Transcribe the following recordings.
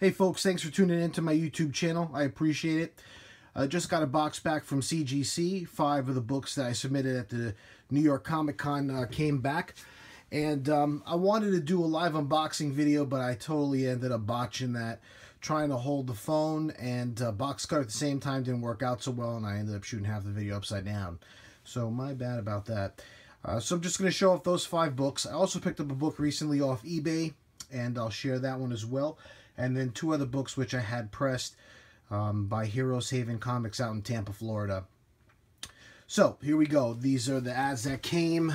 Hey folks, thanks for tuning into my YouTube channel. I appreciate it. I just got a box back from CGC. 5 of the books that I submitted at the New York Comic Con came back. And I wanted to do a live unboxing video, but I totally ended up botching that. Trying to hold the phone and box cut at the same time didn't work out so well, and I ended up shooting half the video upside down. So my bad about that. So I'm just going to show off those 5 books. I also picked up a book recently off eBay, and I'll share that one as well. And then 2 other books which I had pressed by Heroes Haven Comics out in Tampa, Florida. So here we go. These are the ads that came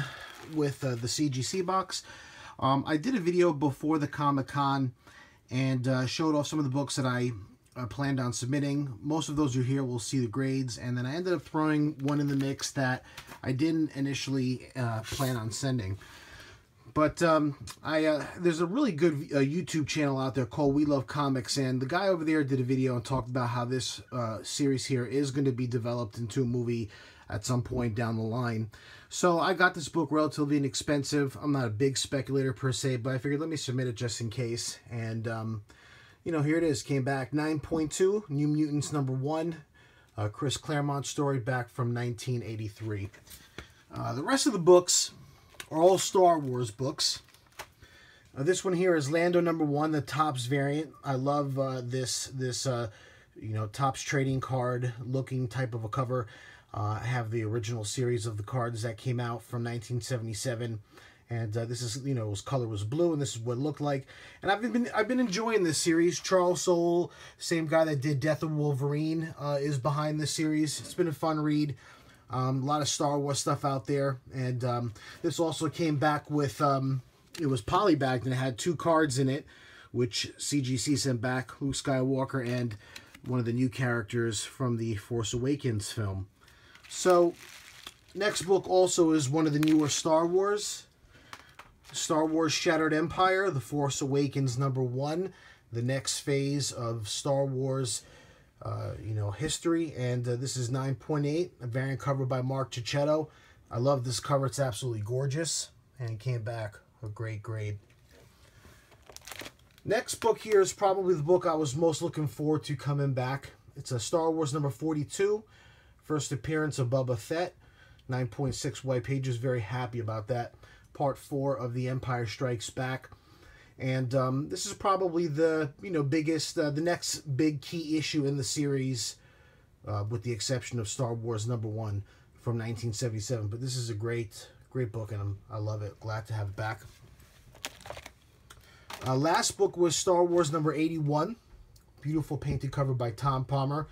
with the CGC box. I did a video before the Comic-Con and showed off some of the books that I planned on submitting. Most of those are here. We'll see the grades. And then I ended up throwing one in the mix that I didn't initially plan on sending. But there's a really good YouTube channel out there called We Love Comics, and the guy over there did a video and talked about how this series here is going to be developed into a movie at some point down the line. So I got this book relatively inexpensive. I'm not a big speculator per se, but I figured let me submit it just in case. And, you know, here it is. Came back 9.2, New Mutants #1, Chris Claremont story back from 1983. The rest of the books are all Star Wars books. This one here is Lando #1, the Topps variant. I love this you know, Topps trading card looking type of a cover. I have the original series of the cards that came out from 1977, and this is, you know, his color was blue, and this is what it looked like. And I've been enjoying this series. Charles Soule, same guy that did Death of Wolverine, is behind this series. It's been a fun read. A lot of Star Wars stuff out there, and this also came back with, it was polybagged and it had 2 cards in it, which CGC sent back, Luke Skywalker and one of the new characters from the Force Awakens film. So, next book also is one of the newer Star Wars Shattered Empire, The Force Awakens #1, the next phase of Star Wars you know, history, and this is 9.8, a variant cover by Mark Cicchetto. I love this cover. It's absolutely gorgeous, and it came back a great grade. Next book here is probably the book I was most looking forward to coming back. It's a Star Wars #42, first appearance of Boba Fett, 9.6 white pages. Very happy about that. Part 4 of The Empire Strikes Back. And this is probably the, you know, biggest, the next big key issue in the series, with the exception of Star Wars #1 from 1977. But this is a great book, and I love it. Glad to have it back. Last book was Star Wars #81. Beautiful painted cover by Tom Palmer.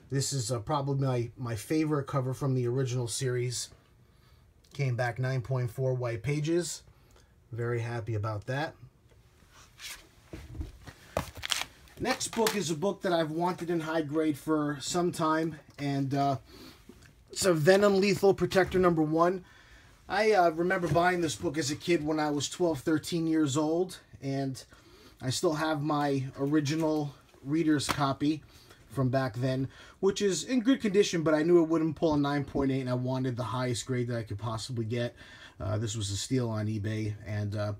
This is probably my favorite cover from the original series. Came back 9.4 white pages. Very happy about that. Next book is a book that I've wanted in high grade for some time, and it's a Venom Protector #1. I remember buying this book as a kid when I was 12, 13 years old, and I still have my original reader's copy from back then, which is in good condition, but I knew it wouldn't pull a 9.8, and I wanted the highest grade that I could possibly get. This was a steal on eBay, and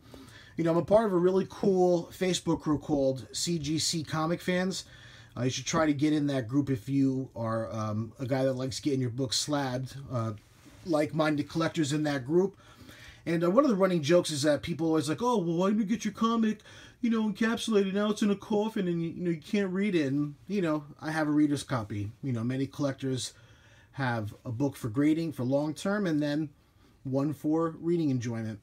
you know, I'm a part of a really cool Facebook group called CGC Comic Fans. You should try to get in that group if you are a guy that likes getting your books slabbed. Like-minded collectors in that group. And one of the running jokes is that people are always like, oh, well, why didn't you get your comic, you know, encapsulated? Now it's in a coffin and, you know, you can't read it. And, you know, I have a reader's copy. You know, many collectors have a book for grading for long term and then one for reading enjoyment.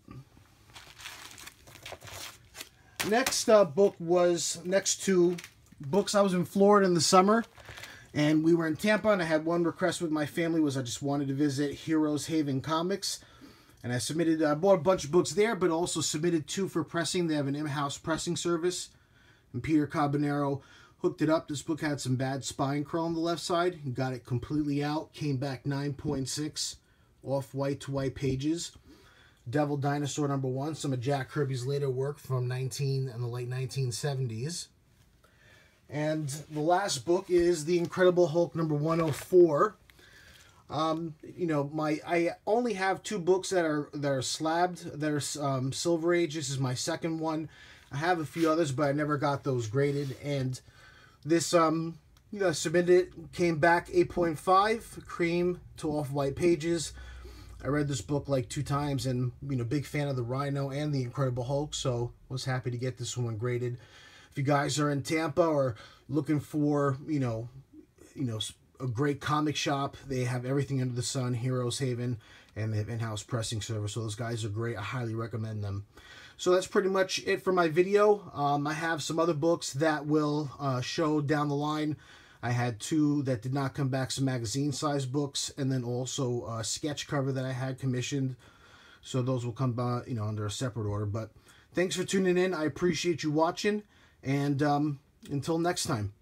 Next book was next to books. I was in Florida in the summer, and we were in Tampa, and I had one request with my family was I just wanted to visit Heroes Haven Comics, and I submitted, I bought a bunch of books there, but also submitted 2 for pressing. They have an in-house pressing service, and Peter Cabanero hooked it up. This book had some bad spine curl on the left side. He got it completely out. Came back 9.6 off-white to white pages. Devil Dinosaur #1, some of Jack Kirby's later work from the late 1970s. And the last book is The Incredible Hulk #104. You know, I only have 2 books that are slabbed, that are Silver Age. This is my second one. I have a few others, but I never got those graded. And this, submitted it, came back 8.5, cream to off-white pages. I read this book like 2 times, and big fan of the Rhino and the Incredible Hulk, so was happy to get this one graded. If you guys are in Tampa or looking for a great comic shop, they have everything under the sun, Heroes Haven, and they have in-house pressing service. So those guys are great. I highly recommend them. So that's pretty much it for my video. I have some other books that will show down the line. I had 2 that did not come back, some magazine-sized books, and then also a sketch cover that I had commissioned. So those will come under a separate order. But thanks for tuning in. I appreciate you watching, and until next time.